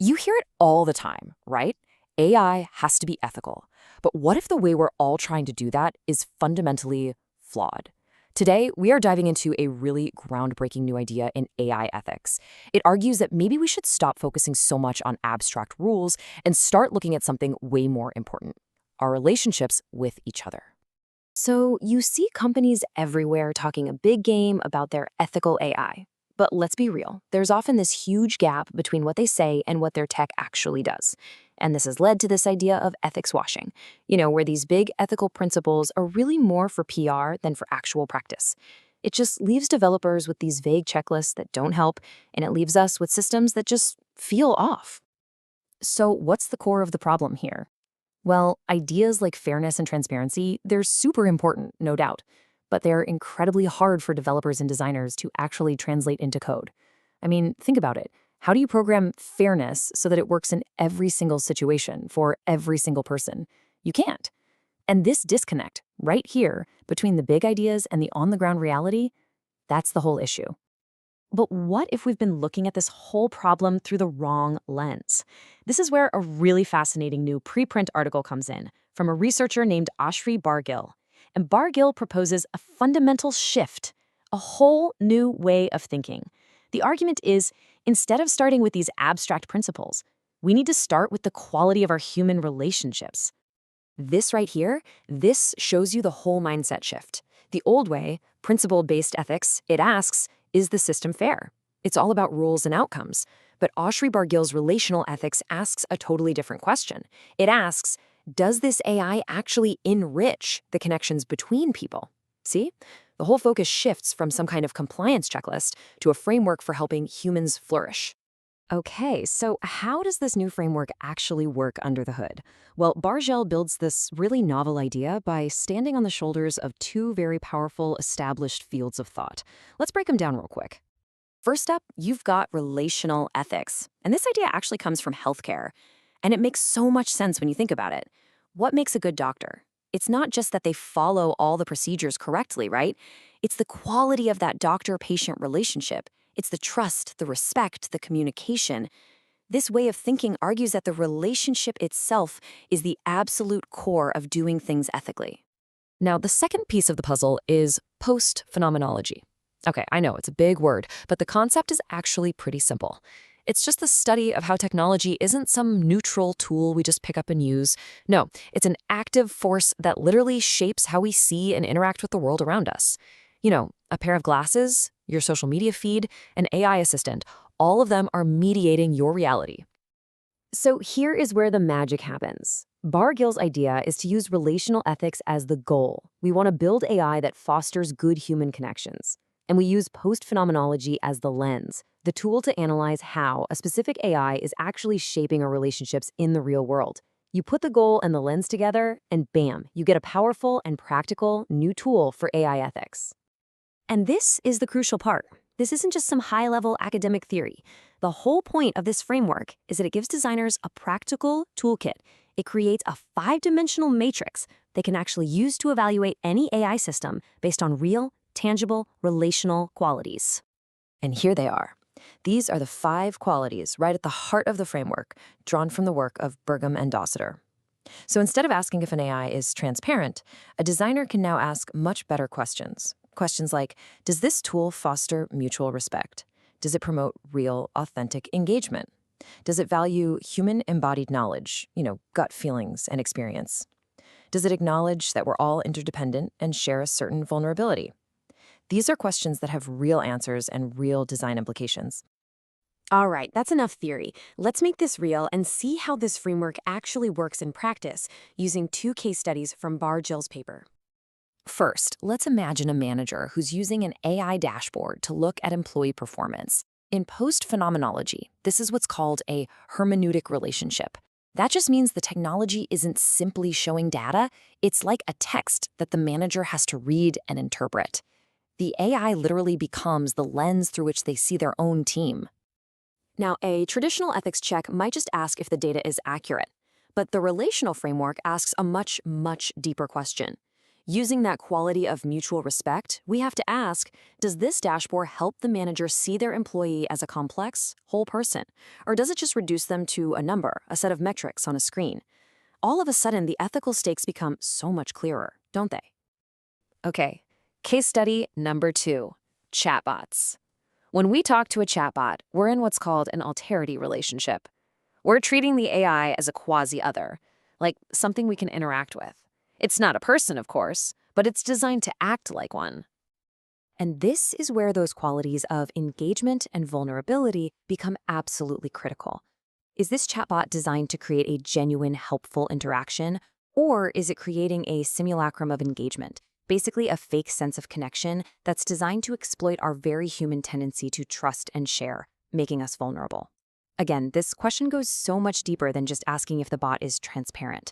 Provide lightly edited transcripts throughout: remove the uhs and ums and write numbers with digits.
You hear it all the time, right? AI has to be ethical. But what if the way we're all trying to do that is fundamentally flawed? Today, we are diving into a really groundbreaking new idea in AI ethics. It argues that maybe we should stop focusing so much on abstract rules and start looking at something way more important: our relationships with each other. So, you see companies everywhere talking a big game about their ethical AI. But let's be real, there's often this huge gap between what they say and what their tech actually does. And this has led to this idea of ethics washing, where these big ethical principles are really more for PR than for actual practice. It just leaves developers with these vague checklists that don't help, and it leaves us with systems that just feel off. So, what's the core of the problem here? Well, ideas like fairness and transparency, they're super important, no doubt, but they're incredibly hard for developers and designers to actually translate into code. I mean, think about it. How do you program fairness so that it works in every single situation for every single person? You can't. And this disconnect right here between the big ideas and the on-the-ground reality, that's the whole issue. But what if we've been looking at this whole problem through the wrong lens? This is where a really fascinating new preprint article comes in from a researcher named Ashri Bargill. And Bargill proposes a fundamental shift, a whole new way of thinking. The argument is, instead of starting with these abstract principles, we need to start with the quality of our human relationships. This right here, this shows you the whole mindset shift. The old way, principle-based ethics, it asks, is the system fair? It's all about rules and outcomes. But Ashri Bargill's relational ethics asks a totally different question. It asks, does this AI actually enrich the connections between people? See? The whole focus shifts from some kind of compliance checklist to a framework for helping humans flourish. Okay, so how does this new framework actually work under the hood? Well, Bargill builds this really novel idea by standing on the shoulders of two very powerful established fields of thought. Let's break them down real quick. First up, you've got relational ethics. And this idea actually comes from healthcare. And it makes so much sense when you think about it. What makes a good doctor? It's not just that they follow all the procedures correctly, right? It's the quality of that doctor-patient relationship. It's the trust, the respect, the communication. This way of thinking argues that the relationship itself is the absolute core of doing things ethically. Now, the second piece of the puzzle is postphenomenology. Okay, I know it's a big word, but the concept is actually pretty simple. It's just the study of how technology isn't some neutral tool we just pick up and use. No, it's an active force that literally shapes how we see and interact with the world around us. A pair of glasses, your social media feed, an AI assistant, all of them are mediating your reality. So here is where the magic happens. Bargill's idea is to use relational ethics as the goal. We want to build AI that fosters good human connections. And we use post-phenomenology as the lens, the tool to analyze how a specific AI is actually shaping our relationships in the real world. You put the goal and the lens together, and bam, you get a powerful and practical new tool for AI ethics. And this is the crucial part. This isn't just some high-level academic theory. The whole point of this framework is that it gives designers a practical toolkit. It creates a 5-dimensional matrix they can actually use to evaluate any AI system based on real, tangible, relational qualities. And here they are. These are the 5 qualities right at the heart of the framework, drawn from the work of Burgum and Dossiter. So instead of asking if an AI is transparent, a designer can now ask much better questions. Questions like, does this tool foster mutual respect? Does it promote real, authentic engagement? Does it value human embodied knowledge, gut feelings and experience? Does it acknowledge that we're all interdependent and share a certain vulnerability? These are questions that have real answers and real design implications. All right, that's enough theory. Let's make this real and see how this framework actually works in practice using 2 case studies from Bargill's paper. First, let's imagine a manager who's using an AI dashboard to look at employee performance. In post-phenomenology, this is what's called a hermeneutic relationship. That just means the technology isn't simply showing data, it's like a text that the manager has to read and interpret. The AI literally becomes the lens through which they see their own team. Now, a traditional ethics check might just ask if the data is accurate, but the relational framework asks a much, much deeper question. Using that quality of mutual respect, we have to ask, does this dashboard help the manager see their employee as a complex, whole person? Or does it just reduce them to a number, a set of metrics on a screen? All of a sudden, the ethical stakes become so much clearer, don't they? Okay, case study number 2, chatbots. When we talk to a chatbot, we're in what's called an alterity relationship. We're treating the AI as a quasi-other, like something we can interact with. It's not a person, of course, but it's designed to act like one. And this is where those qualities of engagement and vulnerability become absolutely critical. Is this chatbot designed to create a genuine, helpful interaction, or is it creating a simulacrum of engagement, basically a fake sense of connection that's designed to exploit our very human tendency to trust and share, making us vulnerable? Again, this question goes so much deeper than just asking if the bot is transparent.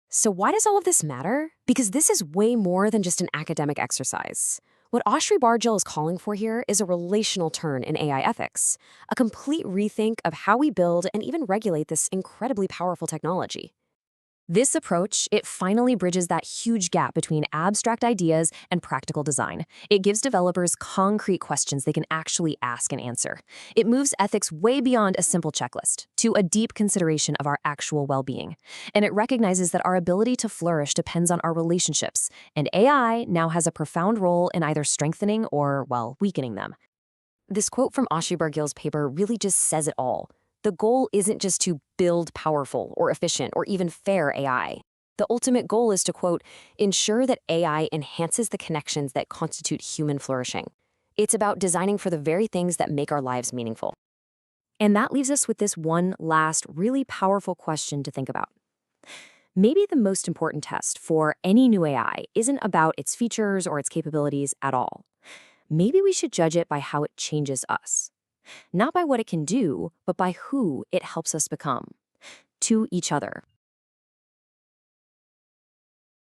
So why does all of this matter? Because this is way more than just an academic exercise. What Oshri Bargil is calling for here is a relational turn in AI ethics, a complete rethink of how we build and even regulate this incredibly powerful technology. This approach, it finally bridges that huge gap between abstract ideas and practical design. It gives developers concrete questions they can actually ask and answer. It moves ethics way beyond a simple checklist to a deep consideration of our actual well-being. And it recognizes that our ability to flourish depends on our relationships, and AI now has a profound role in either strengthening or, well, weakening them. This quote from Oshri Bargil's paper really just says it all. The goal isn't just to build powerful or efficient or even fair AI. The ultimate goal is to, quote, ensure that AI enhances the connections that constitute human flourishing. It's about designing for the very things that make our lives meaningful. And that leaves us with this one last really powerful question to think about. Maybe the most important test for any new AI isn't about its features or its capabilities at all. Maybe we should judge it by how it changes us. Not by what it can do, but by who it helps us become. To each other.